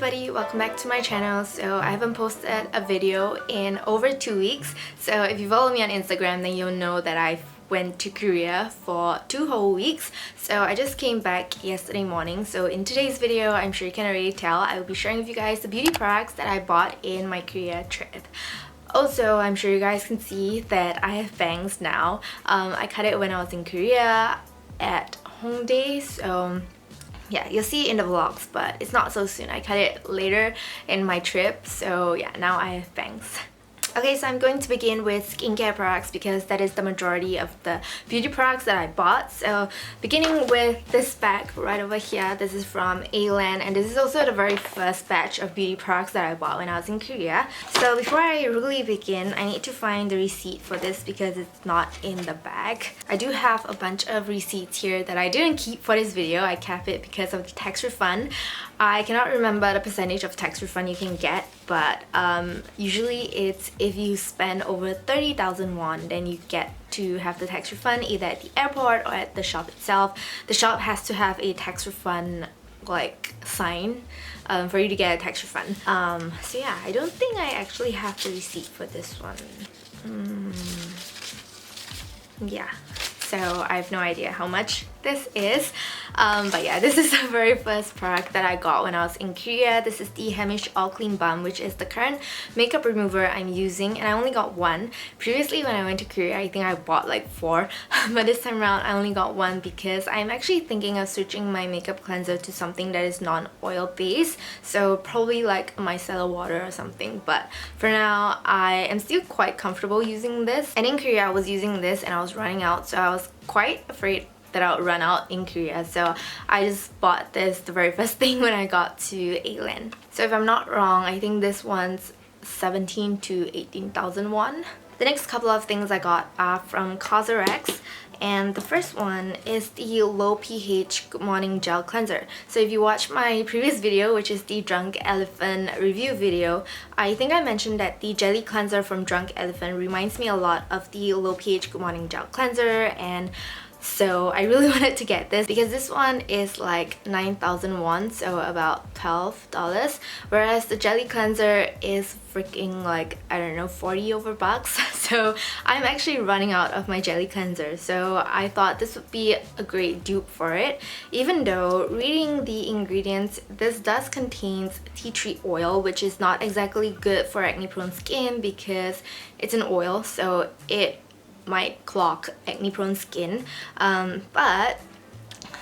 everybody, welcome back to my channel. So I haven't posted a video in over 2 weeks. So if you follow me on Instagram, then you'll know that I went to Korea for 2 whole weeks. So I just came back yesterday morning. So in today's video, I'm sure you can already tell, I will be sharing with you guys the beauty products that I bought in my Korea trip. Also, I'm sure you guys can see that I have bangs now. I cut it when I was in Korea at Hongdae, so yeah, you'll see it in the vlogs, but it's not so soon. I cut it later in my trip, so yeah, now I have bangs. Okay, so I'm going to begin with skincare products because that is the majority of the beauty products that I bought. So beginning with this bag right over here, this is from A-Land, and this is also the very first batch of beauty products that I bought when I was in Korea. So before I really begin, I need to find the receipt for this because it's not in the bag. I do have a bunch of receipts here that I didn't keep for this video. I kept it because of the tax refund. I cannot remember the percentage of tax refund you can get, but usually it's if you spend over 30,000 won, then you get to have the tax refund either at the airport or at the shop itself. The shop has to have a tax refund like sign for you to get a tax refund. So yeah, I don't think I actually have the receipt for this one. Yeah, so I have no idea how much this is, but yeah, this is the very first product that I got when I was in Korea. This is the Heimish All Clean Balm, which is the current makeup remover I'm using, and I only got one. Previously when I went to Korea, I think I bought like 4, but this time around I only got one because I'm actually thinking of switching my makeup cleanser to something that is non-oil based, so probably like micellar water or something. But for now, I am still quite comfortable using this, and in Korea I was using this and I was running out, so I was quite afraid that I would run out in Korea, so I just bought this the very first thing when I got to A-Land. So if I'm not wrong, I think this one's 17 to 18,000 won. The next couple of things I got are from COSRX, and the first one is the low pH Good Morning Gel Cleanser. So if you watch my previous video, which is the Drunk Elephant review video, I think I mentioned that the jelly cleanser from Drunk Elephant reminds me a lot of the low pH Good Morning Gel Cleanser, and so I really wanted to get this because this one is like 9,000 won, so about $12, whereas the jelly cleanser is freaking like, I don't know, 40 over bucks. So I'm actually running out of my jelly cleanser, so I thought this would be a great dupe for it. Even though reading the ingredients, this does contain tea tree oil, which is not exactly good for acne prone skin because it's an oil, so it might clog acne prone skin, but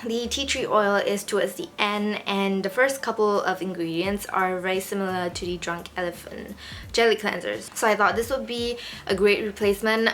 the tea tree oil is towards the end, and the first couple of ingredients are very similar to the Drunk Elephant jelly cleansers. So I thought this would be a great replacement,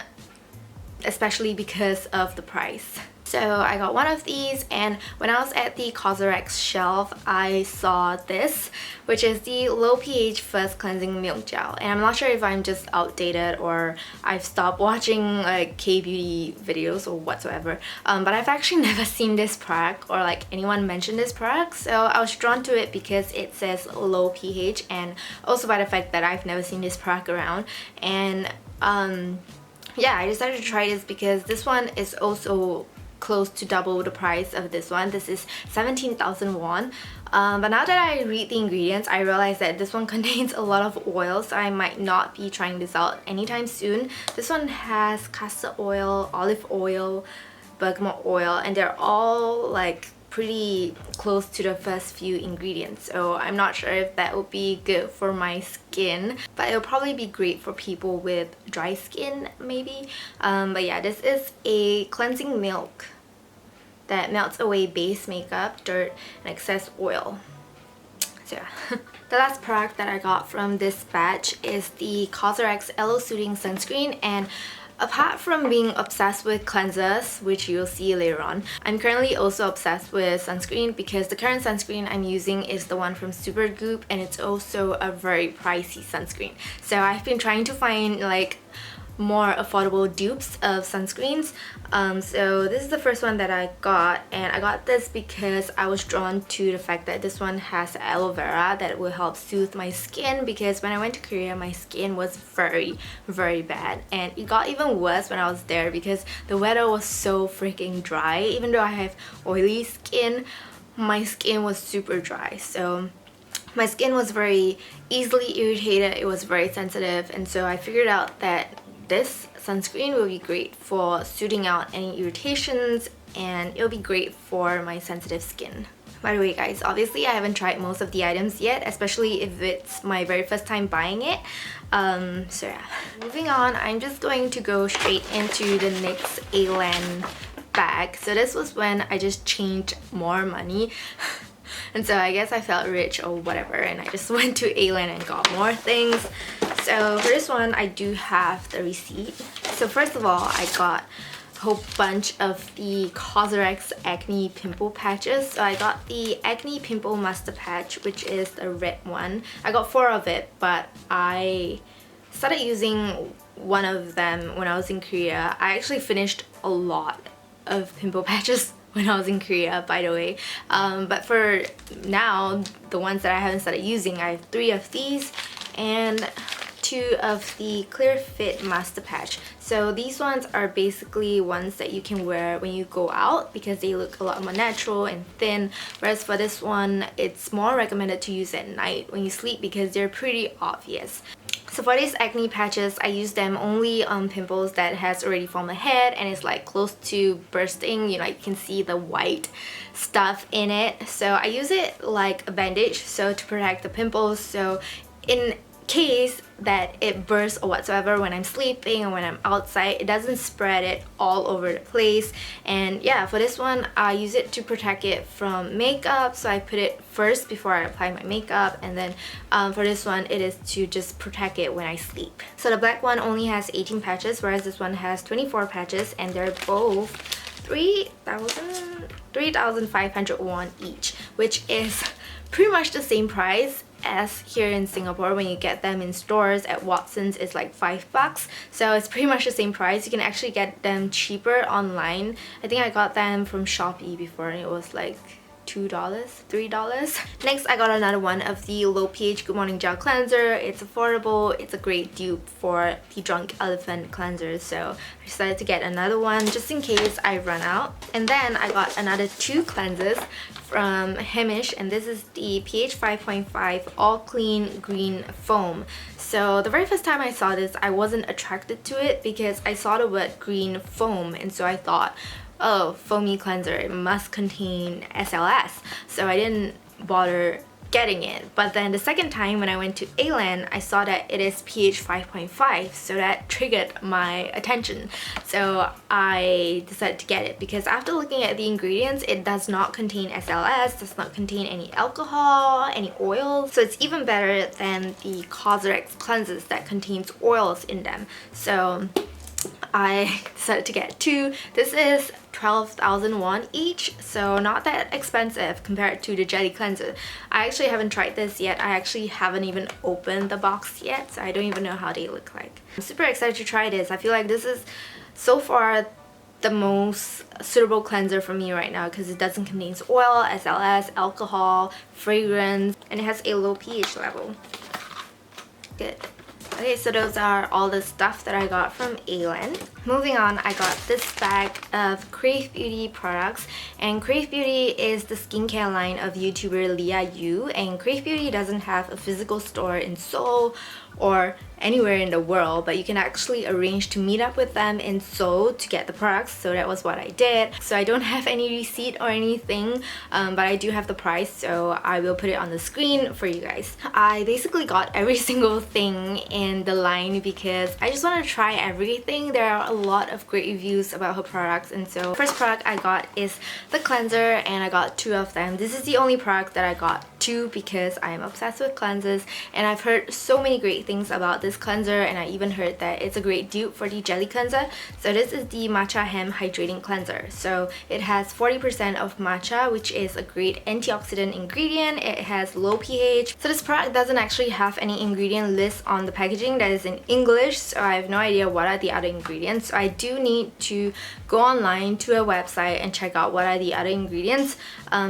especially because of the price. So I got one of these, and when I was at the COSRX shelf, I saw this, which is the low pH first cleansing milk gel. And I'm not sure if I'm just outdated or I've stopped watching like K-beauty videos or whatsoever, but I've actually never seen this product or like anyone mention this product, so I was drawn to it because it says low pH, and also by the fact that I've never seen this product around. And yeah, I decided to try this because this one is also close to double the price of this one. This is 17,000 won. But now that I read the ingredients, I realize that this one contains a lot of oil, so I might not be trying this out anytime soon. This one has castor oil, olive oil, bergamot oil, and they're all like pretty close to the first few ingredients, so I'm not sure if that would be good for my skin, but it'll probably be great for people with dry skin maybe. But yeah, this is a cleansing milk that melts away base makeup, dirt, and excess oil. So yeah. The last product that I got from this batch is the COSRX Aloe Soothing Sunscreen, and apart from being obsessed with cleansers, which you'll see later on, I'm currently also obsessed with sunscreen because the current sunscreen I'm using is the one from Supergoop, and it's also a very pricey sunscreen. So I've been trying to find like more affordable dupes of sunscreens. So this is the first one that I got, and I got this because I was drawn to the fact that this one has aloe vera that will help soothe my skin, because when I went to Korea my skin was very bad, and it got even worse when I was there because the weather was so freaking dry. Even though I have oily skin, my skin was super dry. So my skin was very easily irritated, it was very sensitive, and so I figured out that this sunscreen will be great for soothing out any irritations, and it'll be great for my sensitive skin. By the way guys, obviously I haven't tried most of the items yet, especially if it's my very first time buying it. So yeah. Moving on, I'm just going to go straight into the NYX A-Land bag. So this was when I just changed more money. And so I guess I felt rich or whatever, and I just went to A-Land and got more things. So for this one, I do have the receipt. So first of all, I got a whole bunch of the COSRX Acne Pimple patches. So I got the Acne Pimple Master Patch, which is the red one. I got 4 of it, but I started using one of them when I was in Korea. I actually finished a lot of pimple patches when I was in Korea, by the way. But for now, the ones that I haven't started using, I have 3 of these and 2 of the Clear Fit Master Patch. So these ones are basically ones that you can wear when you go out because they look a lot more natural and thin, whereas for this one, it's more recommended to use at night when you sleep because they're pretty obvious. So for these acne patches, I use them only on pimples that has already formed a head and it's like close to bursting. You know, you can see the white stuff in it. So I use it like a bandage, so to protect the pimples. So in case that it bursts or whatsoever when I'm sleeping or when I'm outside, it doesn't spread it all over the place. And yeah, for this one, I use it to protect it from makeup, so I put it first before I apply my makeup, and then for this one, it is to just protect it when I sleep. So the black one only has 18 patches, whereas this one has 24 patches, and they're both 3,500 won each, which is pretty much the same price as here in Singapore. When you get them in stores at Watson's, it's like $5, so it's pretty much the same price. You can actually get them cheaper online. I think I got them from Shopee before and it was like $2, $3. Next, I got another one of the low pH Good Morning Gel Cleanser. It's affordable, it's a great dupe for the Drunk Elephant cleanser, so I decided to get another one just in case I run out. And then I got another 2 cleansers from Heimish, and this is the pH 5.5 All Clean Green Foam. So the very first time I saw this, I wasn't attracted to it because I saw the word green foam, and so I thought, oh, foamy cleanser, it must contain SLS, so I didn't bother getting it. But then the second time when I went to A-Land, I saw that it is pH 5.5, so that triggered my attention. So I decided to get it because after looking at the ingredients, it does not contain SLS, does not contain any alcohol, any oils, so it's even better than the COSRX cleansers that contains oils in them. So I decided to get 2. This is 12,000 won each, so not that expensive compared to the jelly cleanser. I actually haven't tried this yet. I actually haven't even opened the box yet, so I don't even know how they look like. I'm super excited to try this. I feel like this is so far the most suitable cleanser for me right now because it doesn't contain oil, SLS, alcohol, fragrance, and it has a low pH level. Good. Okay, so those are all the stuff that I got from A-Land. Moving on, I got this bag of Krave Beauty products, and Krave Beauty is the skincare line of YouTuber Leah Yu, and Krave Beauty doesn't have a physical store in Seoul or anywhere in the world, but you can actually arrange to meet up with them in Seoul to get the products, so that was what I did. So I don't have any receipt or anything, but I do have the price, so I will put it on the screen for you guys. I basically got every single thing in the line because I just want to try everything. There are a lot of great reviews about her products, and so first product I got is the cleanser, and I got 2 of them. This is the only product that I got 2 because I am obsessed with cleansers, and I've heard so many great things about this cleanser, and I even heard that it's a great dupe for the jelly cleanser. So this is the Matcha Hemp Hydrating Cleanser. So it has 40% of matcha, which is a great antioxidant ingredient. It has low pH. So this product doesn't actually have any ingredient list on the packaging that is in English, so I have no idea what are the other ingredients. So I do need to go online to a website and check out what are the other ingredients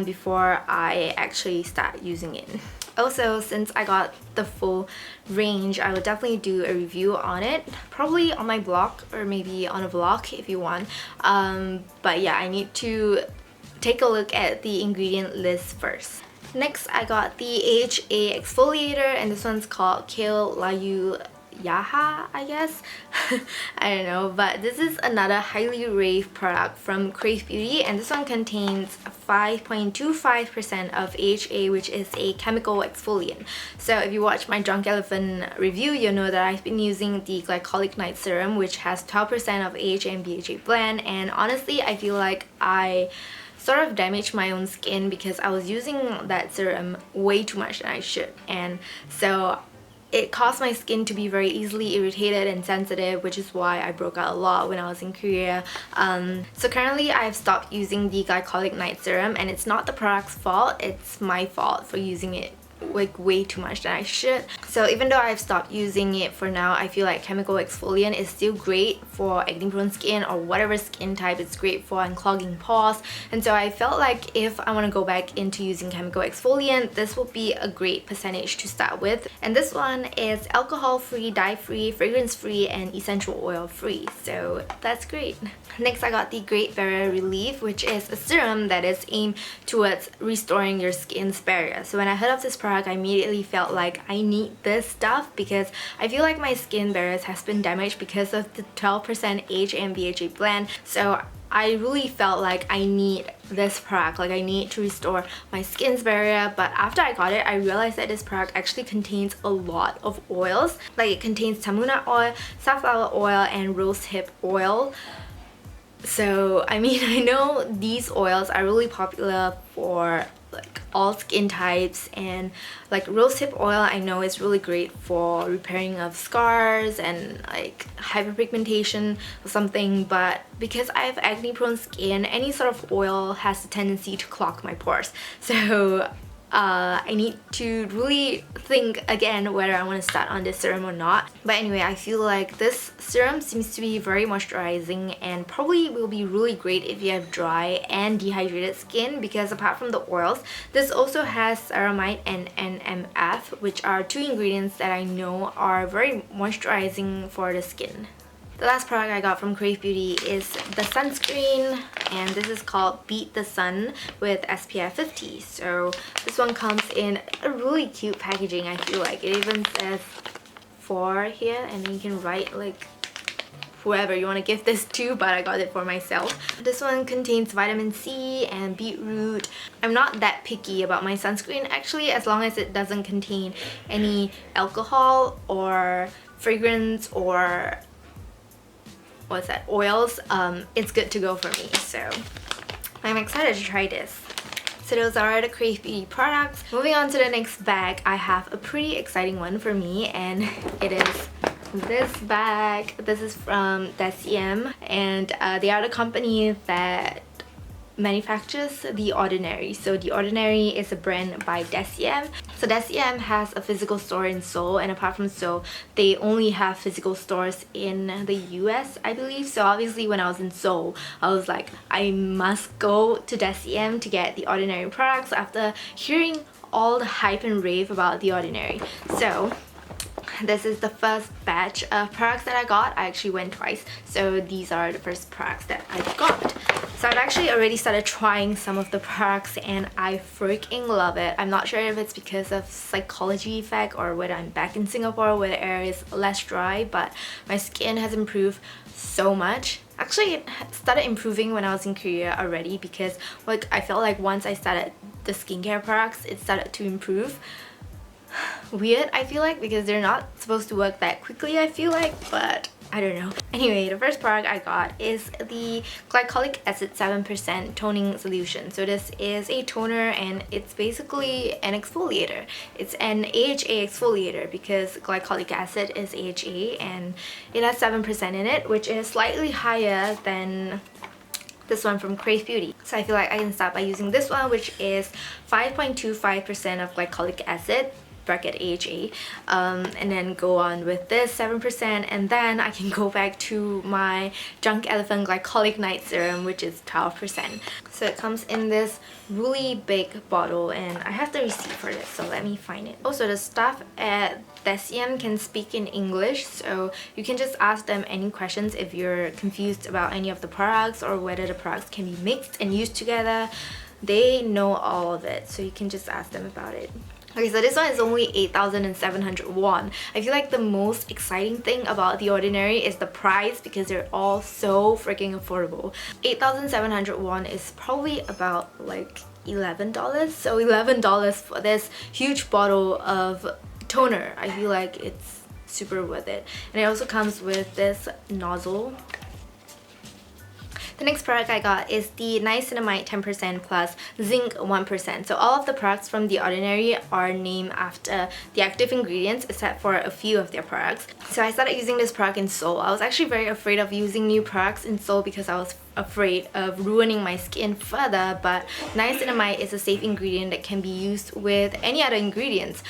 before I actually start using it. Also, since I got the full range, I will definitely do a review on it, probably on my blog or maybe on a vlog if you want. But yeah, I need to take a look at the ingredient list first. Next, I got the AHA exfoliator, and this one's called Kale-lalu-yAHA, I guess. I don't know, but this is another highly raved product from Krave Beauty, and this one contains 5.25% of AHA, which is a chemical exfoliant. So if you watch my Drunk Elephant review, you'll know that I've been using the Glycolic Night Serum, which has 12% of AHA and BHA blend, and honestly, I feel like I sort of damaged my own skin because I was using that serum way too much than I should, and so it caused my skin to be very easily irritated and sensitive, which is why I broke out a lot when I was in Korea. So currently I've stopped using the Glycolic Night Serum, and it's not the product's fault, it's my fault for using it like way too much than I should. So even though I've stopped using it for now, I feel like chemical exfoliant is still great for acne prone skin or whatever skin type it's great for, unclogging pores. And so I felt like if I want to go back into using chemical exfoliant, this will be a great percentage to start with. And this one is alcohol free, dye free, fragrance free, and essential oil free, so that's great. Next, I got the Great Barrier Relief, which is a serum that is aimed towards restoring your skin's barrier. So when I heard of this product, I immediately felt like I need this stuff because I feel like my skin barriers has been damaged because of the 12% AHA and BHA blend. So I really felt like I need this product, like I need to restore my skin's barrier. But after I got it, I realized that this product actually contains a lot of oils. Like it contains tamuna oil, safflower oil, and rosehip oil. So I mean, I know these oils are really popular for like all skin types, and like rosehip oil I know is really great for repairing of scars and like hyperpigmentation or something, but because I have acne prone skin, any sort of oil has the tendency to clog my pores. So I need to really think again whether I want to start on this serum or not. But anyway, I feel like this serum seems to be very moisturizing and probably will be really great if you have dry and dehydrated skin, because apart from the oils, this also has ceramide and NMF, which are two ingredients that I know are very moisturizing for the skin. The last product I got from Krave Beauty is the sunscreen, and this is called Beet the Sun with SPF 50. So this one comes in a really cute packaging. I feel like it even says for here, and then you can write like whoever you want to give this to, but I got it for myself. This one contains vitamin C and beetroot. I'm not that picky about my sunscreen actually, as long as it doesn't contain any alcohol or fragrance or what's that, oils. It's good to go for me, so I'm excited to try this. So those are the Krave Beauty products. Moving on to the next bag, I have a pretty exciting one for me, and it is this bag. This is from thatxxRin, and they are the company that manufactures The Ordinary. So The Ordinary is a brand by thatxxRin. So thatxxRin has a physical store in Seoul, and apart from Seoul, they only have physical stores in the US, I believe. So obviously when I was in Seoul, I was like, I must go to thatxxRin to get The Ordinary products after hearing all the hype and rave about The Ordinary. So this is the first batch of products that I got. I actually went twice, so these are the first products that I got. So I've actually already started trying some of the products, and I freaking love it. I'm not sure if it's because of psychology effect or whether I'm back in Singapore where the air is less dry, but my skin has improved so much. Actually, it started improving when I was in Korea already, because like I felt like once I started the skincare products, it started to improve. Weird, I feel like, because they're not supposed to work that quickly, I feel like, but I don't know. Anyway, the first product I got is the Glycolic Acid 7% Toning Solution. So this is a toner, and it's basically an exfoliator. It's an AHA exfoliator because glycolic acid is AHA, and it has 7% in it, which is slightly higher than this one from Krave Beauty. So I feel like I can start by using this one, which is 5.25% of glycolic acid, bracket AHA, and then go on with this 7%, and then I can go back to my Drunk Elephant Glycolic Night Serum, which is 12%. So it comes in this really big bottle, and I have the receipt for this, so let me find it. Also, the staff at thatxxRin can speak in English, so you can just ask them any questions if you're confused about any of the products or whether the products can be mixed and used together. they know all of it, so you can just ask them about it. Okay, so this one is only 8,700 won. I feel like the most exciting thing about The Ordinary is the price, because they're all so freaking affordable. 8,700 won is probably about like $11. So $11 for this huge bottle of toner. I feel like it's super worth it. And it also comes with this nozzle. The next product I got is the niacinamide 10% plus zinc 1%. So all of the products from The Ordinary are named after the active ingredients, except for a few of their products. So I started using this product in Seoul. I was actually very afraid of using new products in Seoul because I was afraid of ruining my skin further, but niacinamide is a safe ingredient that can be used with any other ingredients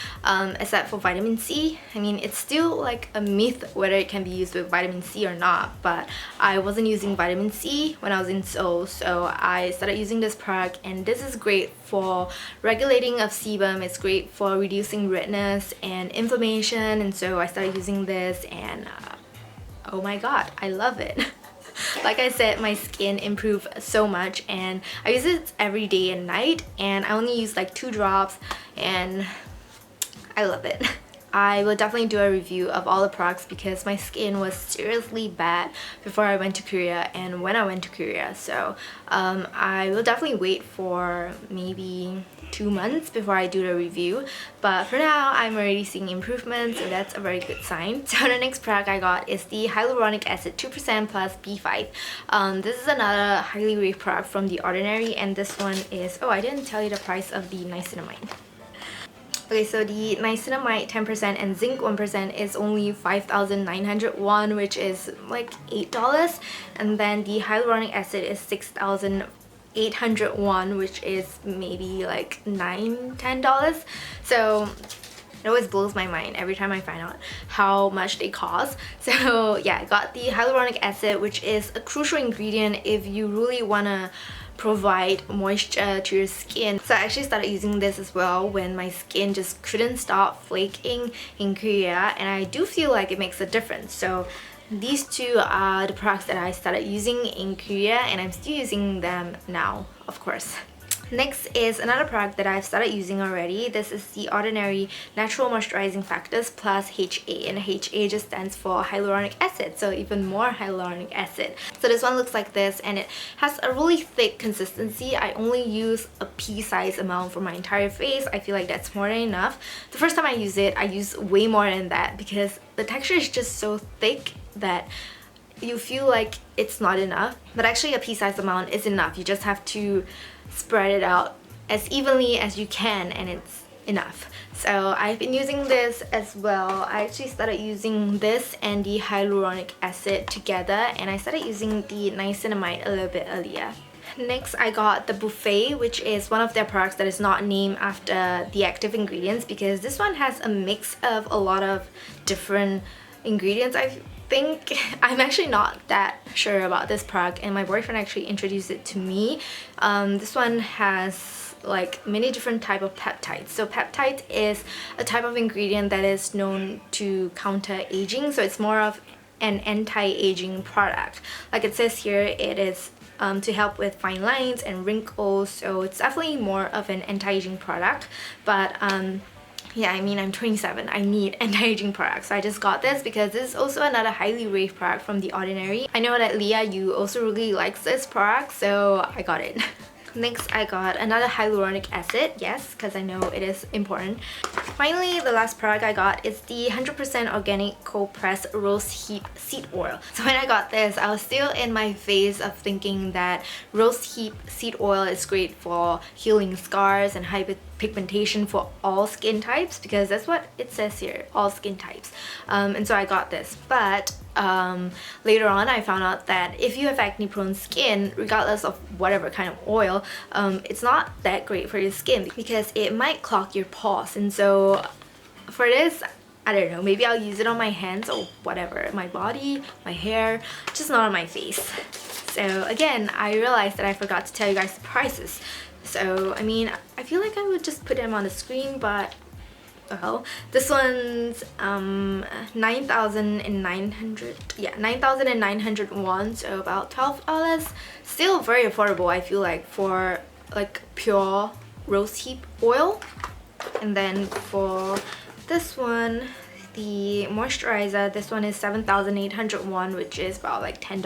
except for vitamin C. I mean, it's still like a myth whether it can be used with vitamin C or not, but I wasn't using vitamin C when I was in Seoul, so I started using this product, and this is great for regulating of sebum. It's great for reducing redness and inflammation, and so I started using this, and oh my god, I love it. Like I said, my skin improved so much, and I use it every day and night, and I only use like 2 drops, and I love it. I will definitely do a review of all the products because my skin was seriously bad before I went to Korea and when I went to Korea. So I will definitely wait for maybe 2 months before I do the review, but for now I'm already seeing improvements, so that's a very good sign. So the next product I got is the hyaluronic acid 2% plus B5. This is another highly rated product from The Ordinary, and this one is, oh, I didn't tell you the price of the niacinamide. Okay, so the niacinamide 10% and zinc 1% is only 5,900 won, which is like $8, and then the hyaluronic acid is 6,800 won, which is maybe like $10. So it always blows my mind every time I find out how much they cost. So yeah, I got the hyaluronic acid, which is a crucial ingredient if you really wanna provide moisture to your skin. So I actually started using this as well when my skin just couldn't stop flaking in Korea, and I do feel like it makes a difference. So these two are the products that I started using in Korea, and I'm still using them now, of course. Next is another product that I've started using already. This is the Ordinary Natural Moisturizing Factors plus HA, and HA just stands for hyaluronic acid, so even more hyaluronic acid. So this one looks like this, and it has a really thick consistency. I only use a pea-sized amount for my entire face. I feel like that's more than enough. The first time I use it, I use way more than that because the texture is just so thick that you feel like it's not enough, but actually a pea-sized amount is enough. You just have to spread it out as evenly as you can, and it's enough. So I've been using this as well. I actually started using this and the hyaluronic acid together, and I started using the niacinamide a little bit earlier. Next, I got the Buffet, which is one of their products that is not named after the active ingredients, because this one has a mix of a lot of different ingredients. I think I'm actually not that sure about this product, and my boyfriend actually introduced it to me. This one has like many different type of peptides. So peptide is a type of ingredient that is known to counter aging, so it's more of an anti-aging product. Like it says here, it is to help with fine lines and wrinkles, so it's definitely more of an anti-aging product. But yeah, I mean, I'm 27. I need anti-aging products. So I just got this because this is also another highly rated product from The Ordinary. I know that Leah, you also really likes this product, so I got it. Next, I got another hyaluronic acid, yes, because I know it is important. Finally, the last product I got is the 100% organic cold pressed rose hip seed oil. So when I got this, I was still in my phase of thinking that rose hip seed oil is great for healing scars and hyperpigmentation for all skin types, because that's what it says here, all skin types. And so I got this, but later on I found out that if you have acne prone skin, regardless of whatever kind of oil, it's not that great for your skin because it might clog your pores. And so for this, I don't know, maybe I'll use it on my hands or whatever, my body, my hair, just not on my face. So again, I realized that I forgot to tell you guys the prices. So I mean, I feel like I would just put them on the screen, but well, this one's 9,900, yeah, 9,900 won, so about $12. Still very affordable, I feel like, for like pure rosehip oil. And then for this one, the moisturizer, this one is 7,800 won, which is about like $10.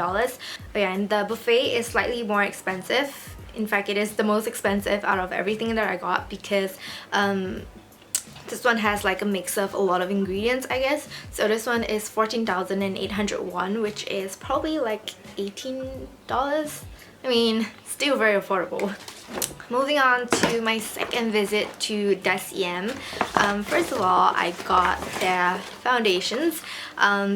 But yeah, and the buffet is slightly more expensive. In fact, it is the most expensive out of everything that I got because this one has like a mix of a lot of ingredients, I guess. So this one is 14,800 won, which is probably like $18. I mean, still very affordable. Moving on to my second visit to thatxXRin. First of all, I got their foundations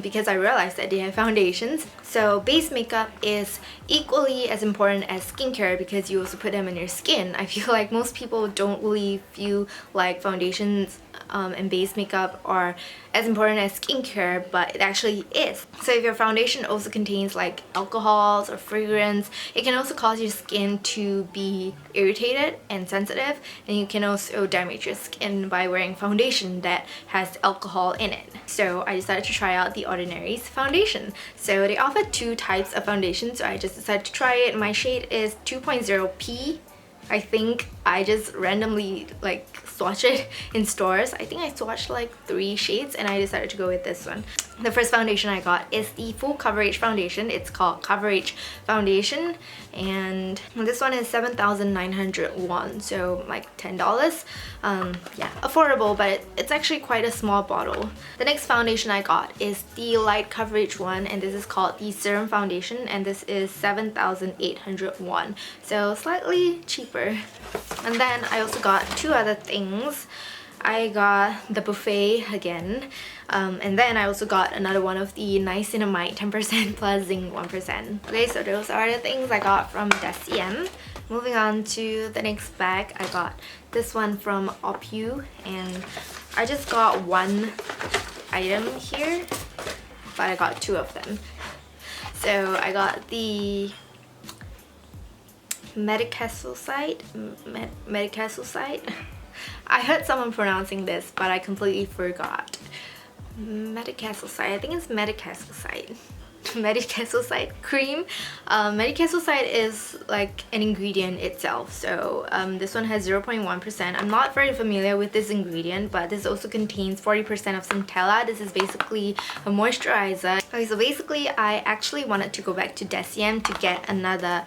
because I realized that they have foundations. So base makeup is equally as important as skincare because you also put them in your skin. I feel like most people don't really feel like foundations and base makeup are as important as skincare, but it actually is. So if your foundation also contains like alcohols or fragrance, it can also cause your skin to be irritated and sensitive, and you can also damage your skin by wearing foundation that has alcohol in it. So I decided to try out The Ordinary's foundation. So they offer two types of foundation, so I just decided to try it. My shade is 2.0P. I think I just randomly like swatched it in stores. I think I swatched like 3 shades and I decided to go with this one. The first foundation I got is the full coverage foundation. It's called Coverage Foundation, and this one is 7,900 won, so like $10. Yeah, affordable, but it's actually quite a small bottle. The next foundation I got is the light coverage one, and this is called the Serum Foundation, and this is 7,800 won, so slightly cheaper. And then I also got 2 other things. I got the buffet again, and then I also got another one of the niacinamide 10% plus zinc 1%. Okay, so those are the things I got from thatxXRin. Moving on to the next bag, I got this one from Oppu, and I just got one item here, but I got 2 of them. So I got the medicaicide. I heard someone pronouncing this, but I completely forgot. Medicaicide. I think it's medicaicide. Medicaicide cream. Medicaicide is like an ingredient itself. So this one has 0.1%. I'm not very familiar with this ingredient, but this also contains 40% of centella. This is basically a moisturizer. Okay, so basically I actually wanted to go back to thatxXRin to get another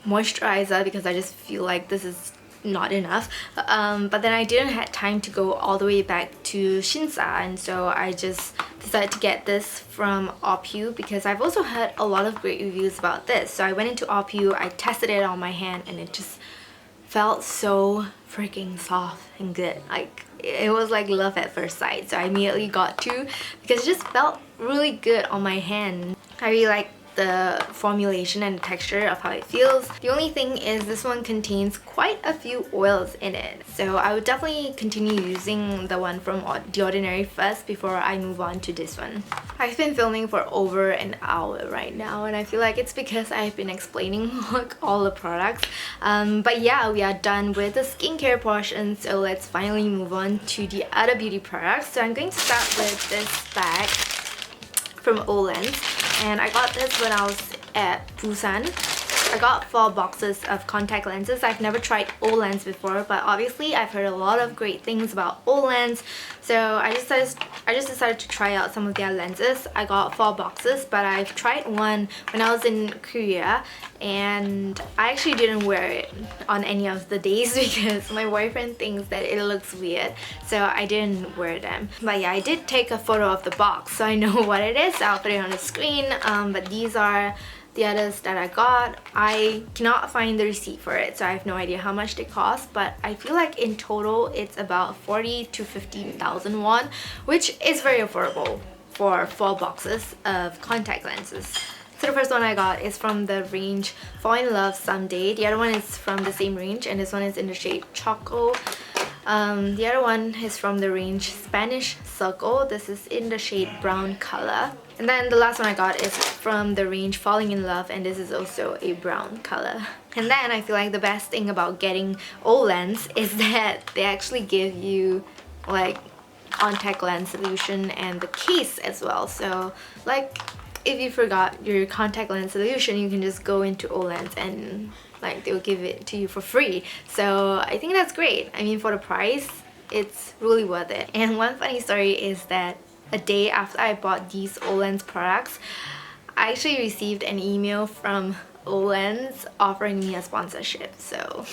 moisturizer because I just feel like this is not enough, but then I didn't have time to go all the way back to Shinsa, and so I just decided to get this from Oppu because I've also heard a lot of great reviews about this. So I went into Oppu, I tested it on my hand, and it just felt so freaking soft and good. Like, it was like love at first sight. So I immediately got 2 because it just felt really good on my hand. I really like the formulation and the texture of how it feels. The only thing is this one contains quite a few oils in it, so I would definitely continue using the one from The Ordinary first before I move on to this one. I've been filming for over an hour right now, and I feel like it's because I've been explaining like all the products, but yeah, we are done with the skincare portion, so let's finally move on to the other beauty products. So I'm going to start with this bag from A-Land, and I got this when I was at Busan. I got 4 boxes of contact lenses. I've never tried A-Land before, but obviously I've heard a lot of great things about A-Land, so I just decided to try out some of their lenses. I got 4 boxes, but I've tried one when I was in Korea, and I actually didn't wear it on any of the days because my boyfriend thinks that it looks weird, so I didn't wear them. But yeah, I did take a photo of the box, so I know what it is. I'll put it on the screen, but these are the others that I got. I cannot find the receipt for it, so I have no idea how much they cost, but I feel like in total it's about 40 to 15,000 won, which is very affordable for 4 boxes of contact lenses. So the first one I got is from the range Fall in Love Someday. The other one is from the same range, and this one is in the shade Choco. The other one is from the range Spanish Circle. This is in the shade brown color. And then the last one I got is from the range Falling in Love, and this is also a brown color. And then I feel like the best thing about getting A-Land is that they actually give you like contact lens solution and the case as well. So like if you forgot your contact lens solution, you can just go into A-Land and like they'll give it to you for free. So I think that's great. I mean, for the price, it's really worth it. And one funny story is that a day after I bought these A-Land's products, I actually received an email from A-Land's offering me a sponsorship. So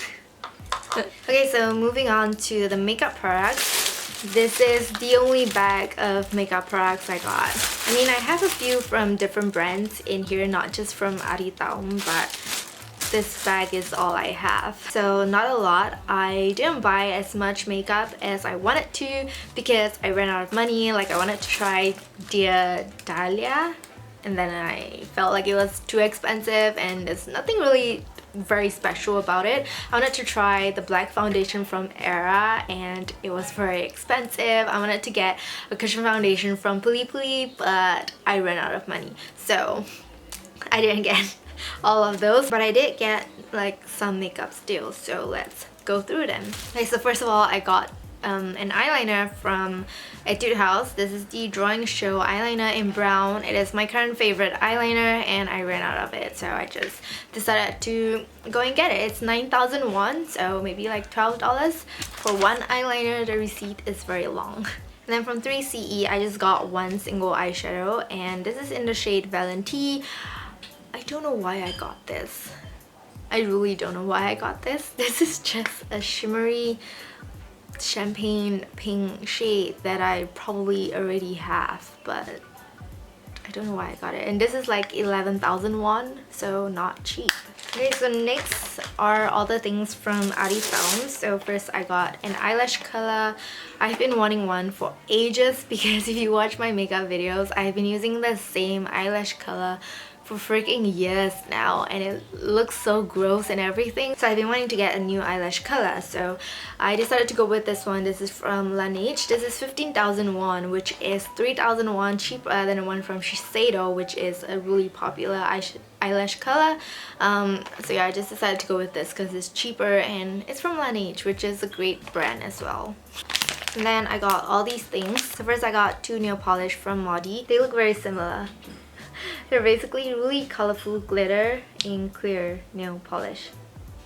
okay, so moving on to the makeup products. This is the only bag of makeup products I got. I mean, I have a few from different brands in here, not just from Hydrating, but this bag is all I have. So not a lot. I didn't buy as much makeup as I wanted to because I ran out of money. Like, I wanted to try Dear Dahlia, and then I felt like it was too expensive and there's nothing really very special about it. I wanted to try the black foundation from Era and it was very expensive. I wanted to get a cushion foundation from Puli, but I ran out of money, so I didn't get all of those, but I did get like some makeup still, so let's go through them. Okay, so first of all, I got an eyeliner from Etude House. This is the Drawing Show eyeliner in brown. It is my current favorite eyeliner and I ran out of it, so I just decided to go and get it. It's 9,000 won, so maybe like $12 for one eyeliner. The receipt is very long. And then from 3CE, I just got one single eyeshadow, and this is in the shade Valentine. I don't know why I got this. I really don't know why I got this. This is just a shimmery champagne pink shade that I probably already have, but I don't know why I got it. And this is like 11,000 won, so not cheap. Okay, so next are all the things from Hydrating. So first I got an eyelash color. I've been wanting one for ages because if you watch my makeup videos, I've been using the same eyelash color for freaking years now and it looks so gross and everything. So I've been wanting to get a new eyelash color, so I decided to go with this one. This is from Laneige. This is 15,000 won, which is 3,000 won cheaper than the one from Shiseido, which is a really popular eyelash color. So yeah, I just decided to go with this because it's cheaper and it's from Laneige, which is a great brand as well. And then I got all these things. So first I got two nail polish from Modi. They look very similar. They're basically really colorful glitter in clear nail polish,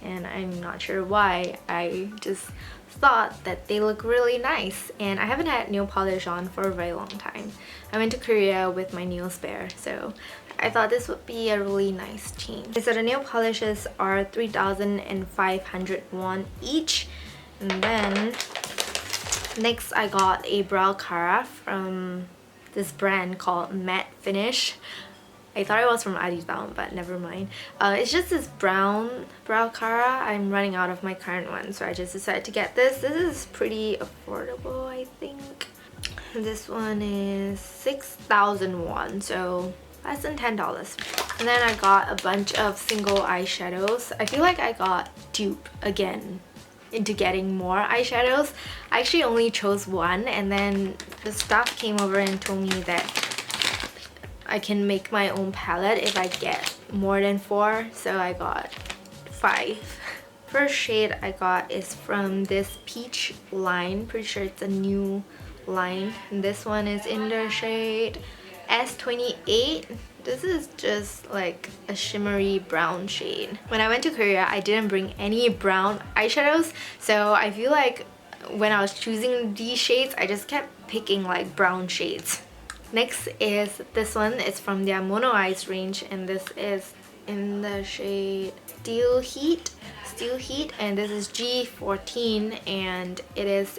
and I'm not sure why. I just thought that they look really nice, and I haven't had nail polish on for a very long time. I went to Korea with my nails bare, so I thought this would be a really nice change. So the nail polishes are 3,500 won each. And then next I got a brow cara from this brand called Matte Finish. I thought it was from Hydrating, but never mind. It's just this brown brow cara. I'm running out of my current one, so I just decided to get this. This is pretty affordable, I think. This one is 6,000 won, so less than $10. And then I got a bunch of single eyeshadows. I feel like I got duped again into getting more eyeshadows. I actually only chose one, and then the staff came over and told me that I can make my own palette if I get more than 4, so I got 5. First shade I got is from this peach line. Pretty sure it's a new line. And this one is in the shade S28. This is just like a shimmery brown shade. When I went to Korea, I didn't bring any brown eyeshadows, so I feel like when I was choosing these shades, I just kept picking like brown shades. Next is this one. It's from their Mono Eyes range, and this is in the shade Steel Heat, and this is G14, and it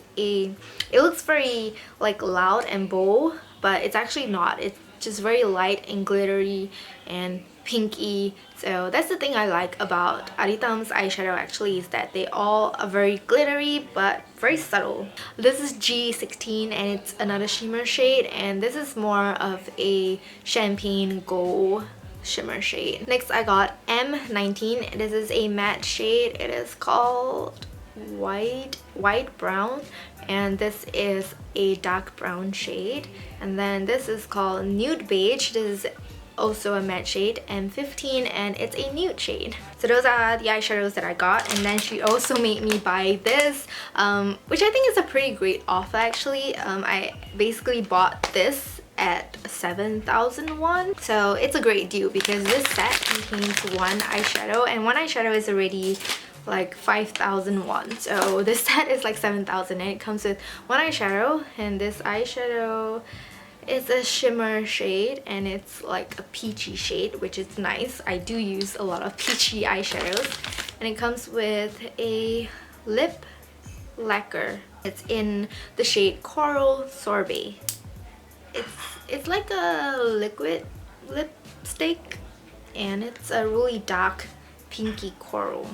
looks very like loud and bold, but it's actually not. It's just very light and glittery and pinky. So that's the thing I like about Hydrating's eyeshadow actually, is that they all are very glittery but very subtle. This is G16 and it's another shimmer shade, and this is more of a champagne gold shimmer shade. Next I got M19. This is a matte shade. It is called white brown, and this is a dark brown shade. And then this is called nude beige. This is also a matte shade, M15, and it's a nude shade. So those are the eyeshadows that I got. And then she also made me buy this, which I think is a pretty great offer actually. I basically bought this at 7,000 won. So it's a great deal because this set contains one eyeshadow, and one eyeshadow is already like 5,000 won. So this set is like 7,000, and it comes with one eyeshadow, and this eyeshadow is a shimmer shade, and it's like a peachy shade, which is nice. I do use a lot of peachy eyeshadows. And it comes with a lip lacquer. It's in the shade Coral Sorbet. It's like a liquid lipstick, and it's a really dark pinky coral.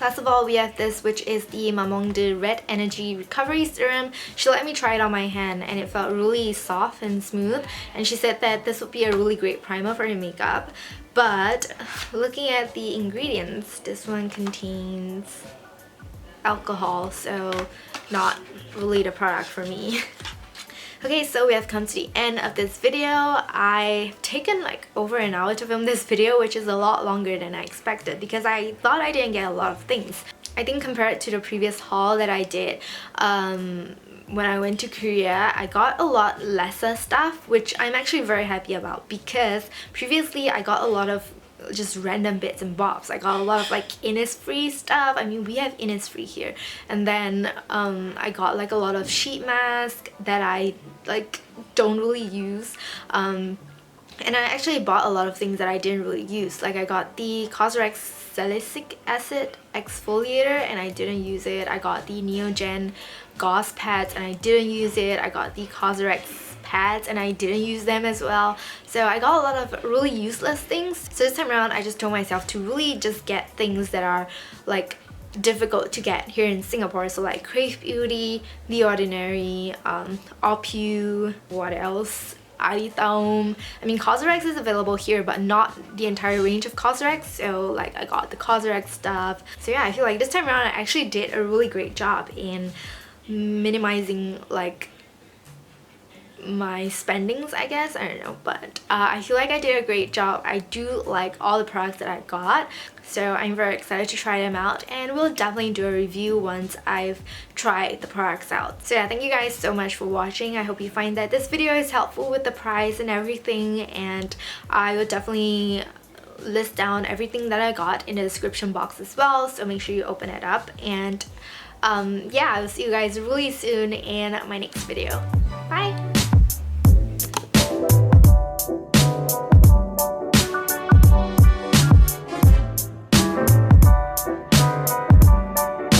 Last of all, we have this, which is the Mamonde Red Energy Recovery Serum. She let me try it on my hand, and it felt really soft and smooth, and she said that this would be a really great primer for her makeup. But looking at the ingredients, this one contains alcohol, so not really the product for me. Okay, so we have come to the end of this video. I've taken like over an hour to film this video, which is a lot longer than I expected because I thought I didn't get a lot of things. I think compared to the previous haul that I did when I went to Korea, I got a lot lesser stuff, which I'm actually very happy about because previously I got a lot of just random bits and bobs. I got a lot of like Innisfree stuff. I mean, we have Innisfree here. And then I got like a lot of sheet mask that I like don't really use. And I actually bought a lot of things that I didn't really use. Like I got the COSRX Salicylic Acid Exfoliator and I didn't use it. I got the Neogen Gauze Pads and I didn't use it. I got the COSRX pads and I didn't use them as well. So I got a lot of really useless things. So this time around I just told myself to really just get things that are like difficult to get here in Singapore. So like Krave Beauty, The Ordinary, Opu, what else? Hydrating. I mean, COSRX is available here, but not the entire range of COSRX. So like I got the COSRX stuff. So yeah, I feel like this time around I actually did a really great job in minimizing like my spendings, I guess. I don't know, but I feel like I did a great job. I do like all the products that I got, so I'm very excited to try them out, and we'll definitely do a review once I've tried the products out. So yeah, thank you guys so much for watching. I hope you find that this video is helpful with the price and everything, and I will definitely list down everything that I got in the description box as well, so make sure you open it up. And yeah, I'll see you guys really soon in my next video. Bye!